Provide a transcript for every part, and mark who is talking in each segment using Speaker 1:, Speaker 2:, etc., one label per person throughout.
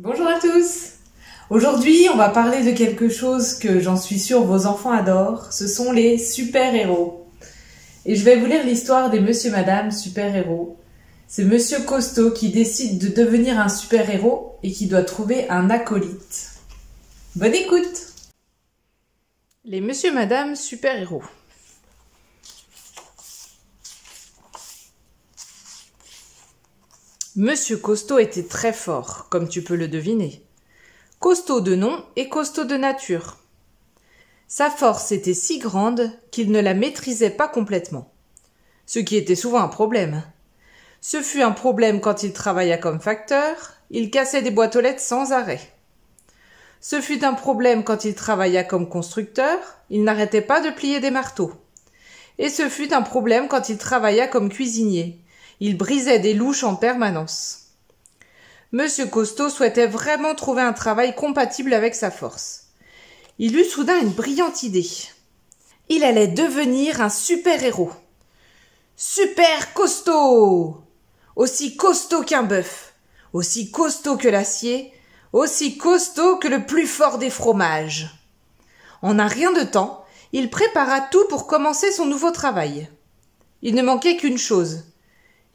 Speaker 1: Bonjour à tous. Aujourd'hui, on va parler de quelque chose que j'en suis sûre vos enfants adorent. Ce sont les super-héros. Et je vais vous lire l'histoire des Monsieur Madame super-héros. C'est Monsieur Costaud qui décide de devenir un super-héros et qui doit trouver un acolyte. Bonne écoute. Les Monsieur Madame super-héros. Monsieur Costaud était très fort, comme tu peux le deviner. Costaud de nom et costaud de nature. Sa force était si grande qu'il ne la maîtrisait pas complètement. Ce qui était souvent un problème. Ce fut un problème quand il travailla comme facteur, il cassait des boîtes aux lettres sans arrêt. Ce fut un problème quand il travailla comme constructeur, il n'arrêtait pas de plier des marteaux. Et ce fut un problème quand il travailla comme cuisinier. Il brisait des louches en permanence. Monsieur Costaud souhaitait vraiment trouver un travail compatible avec sa force. Il eut soudain une brillante idée. Il allait devenir un super-héros. Super costaud! Aussi costaud qu'un bœuf, aussi costaud que l'acier, aussi costaud que le plus fort des fromages. En un rien de temps, il prépara tout pour commencer son nouveau travail. Il ne manquait qu'une chose.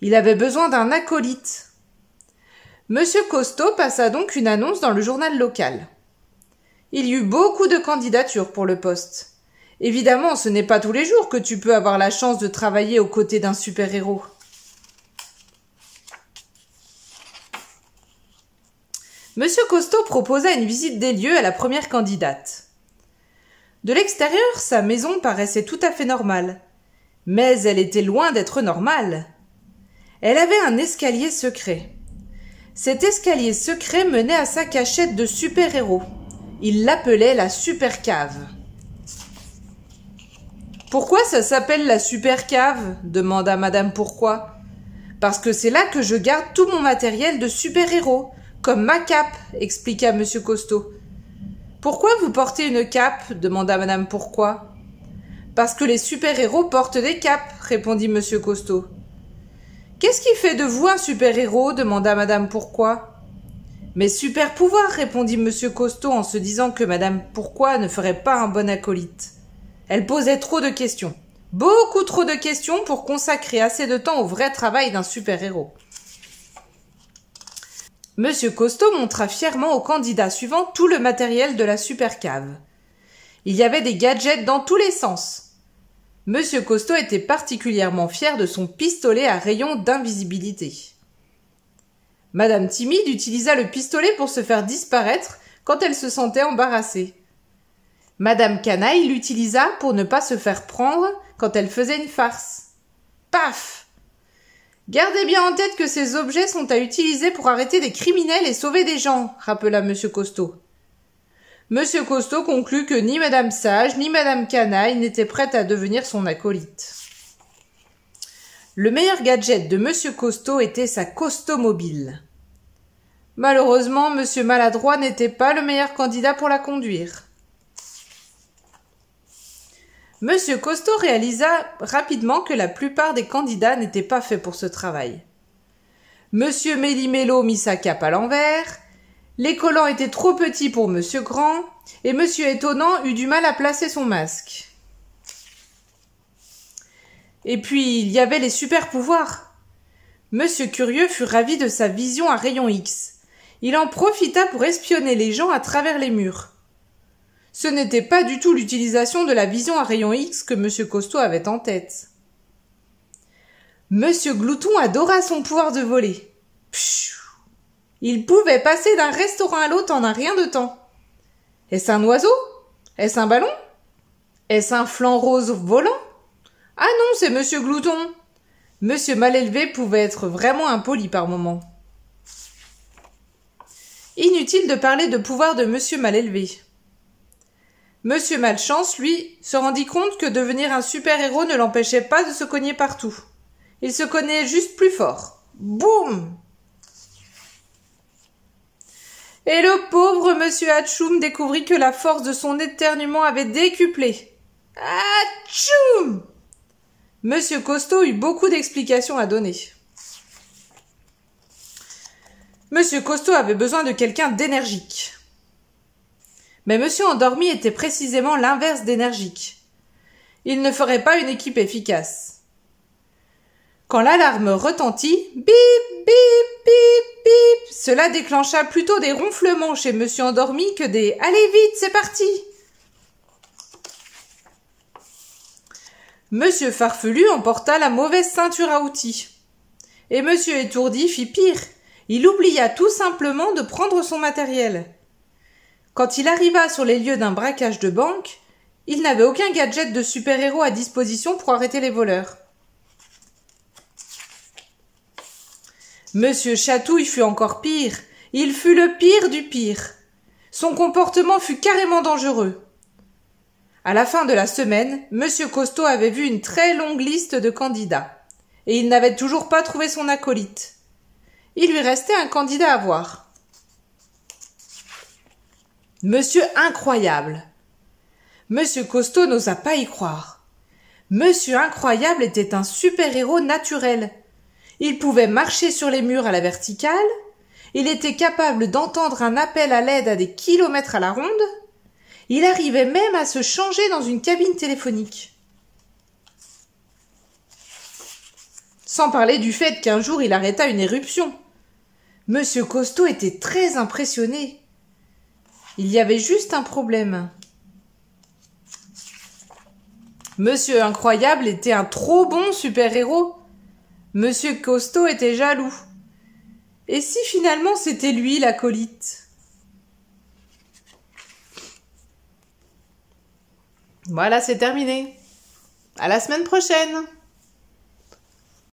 Speaker 1: Il avait besoin d'un acolyte. Monsieur Costaud passa donc une annonce dans le journal local. Il y eut beaucoup de candidatures pour le poste. Évidemment, ce n'est pas tous les jours que tu peux avoir la chance de travailler aux côtés d'un super-héros. Monsieur Costaud proposa une visite des lieux à la première candidate. De l'extérieur, sa maison paraissait tout à fait normale. Mais elle était loin d'être normale. Elle avait un escalier secret. Cet escalier secret menait à sa cachette de super-héros. Il l'appelait la super-cave. « Pourquoi ça s'appelle la super-cave » demanda Madame Pourquoi. « Parce que c'est là que je garde tout mon matériel de super-héros, comme ma cape, expliqua Monsieur Costaud. « Pourquoi vous portez une cape » demanda Madame Pourquoi. « Parce que les super-héros portent des capes, répondit Monsieur Costaud. « Qu'est-ce qui fait de vous un super-héros » demanda Madame Pourquoi. « Mes super-pouvoirs, répondit Monsieur Costaud en se disant que Madame Pourquoi ne ferait pas un bon acolyte. Elle posait trop de questions. Beaucoup trop de questions pour consacrer assez de temps au vrai travail d'un super-héros. Monsieur Costaud montra fièrement au candidat suivant tout le matériel de la super-cave. Il y avait des gadgets dans tous les sens. Monsieur Costaud était particulièrement fier de son pistolet à rayon d'invisibilité. Madame Timide utilisa le pistolet pour se faire disparaître quand elle se sentait embarrassée. Madame Canaille l'utilisa pour ne pas se faire prendre quand elle faisait une farce. Paf! Gardez bien en tête que ces objets sont à utiliser pour arrêter des criminels et sauver des gens, rappela Monsieur Costaud. Monsieur Costaud conclut que ni Madame Sage ni Madame Canaille n'étaient prêtes à devenir son acolyte. Le meilleur gadget de Monsieur Costaud était sa Costomobile. Malheureusement, Monsieur Maladroit n'était pas le meilleur candidat pour la conduire. Monsieur Costaud réalisa rapidement que la plupart des candidats n'étaient pas faits pour ce travail. Monsieur Méli-Mélo mit sa cape à l'envers, les collants étaient trop petits pour Monsieur Grand, et Monsieur Étonnant eut du mal à placer son masque. Et puis, il y avait les super-pouvoirs. Monsieur Curieux fut ravi de sa vision à rayon X. Il en profita pour espionner les gens à travers les murs. Ce n'était pas du tout l'utilisation de la vision à rayon X que Monsieur Costaud avait en tête. Monsieur Glouton adora son pouvoir de voler. Pshou! Il pouvait passer d'un restaurant à l'autre en un rien de temps. Est-ce un oiseau? Est-ce un ballon? Est-ce un flanc rose volant? Ah non, c'est Monsieur Glouton. Monsieur Malélevé pouvait être vraiment impoli par moments. Inutile de parler de pouvoir de Monsieur Malélevé. Monsieur Malchance, lui, se rendit compte que devenir un super-héros ne l'empêchait pas de se cogner partout. Il se cognait juste plus fort. Boum! Et le pauvre Monsieur Hatchoum découvrit que la force de son éternuement avait décuplé. Hatchoum! Monsieur Costaud eut beaucoup d'explications à donner. Monsieur Costaud avait besoin de quelqu'un d'énergique. Mais Monsieur Endormi était précisément l'inverse d'énergique. Il ne ferait pas une équipe efficace. Quand l'alarme retentit, bip, bip, bip, bip, cela déclencha plutôt des ronflements chez Monsieur Endormi que des « Allez vite, c'est parti !» Monsieur Farfelu emporta la mauvaise ceinture à outils. Et Monsieur Étourdi fit pire. Il oublia tout simplement de prendre son matériel. Quand il arriva sur les lieux d'un braquage de banque, il n'avait aucun gadget de super-héros à disposition pour arrêter les voleurs. Monsieur Chatouille fut encore pire. Il fut le pire du pire. Son comportement fut carrément dangereux. À la fin de la semaine, Monsieur Costaud avait vu une très longue liste de candidats. Et il n'avait toujours pas trouvé son acolyte. Il lui restait un candidat à voir. Monsieur Incroyable. Monsieur Costaud n'osa pas y croire. Monsieur Incroyable était un super-héros naturel. Il pouvait marcher sur les murs à la verticale, il était capable d'entendre un appel à l'aide à des kilomètres à la ronde, il arrivait même à se changer dans une cabine téléphonique. Sans parler du fait qu'un jour il arrêta une éruption. Monsieur Costaud était très impressionné. Il y avait juste un problème. Monsieur Incroyable était un trop bon super-héros. Monsieur Costaud était jaloux. Et si finalement c'était lui l'acolyte? Voilà, c'est terminé. À la semaine prochaine!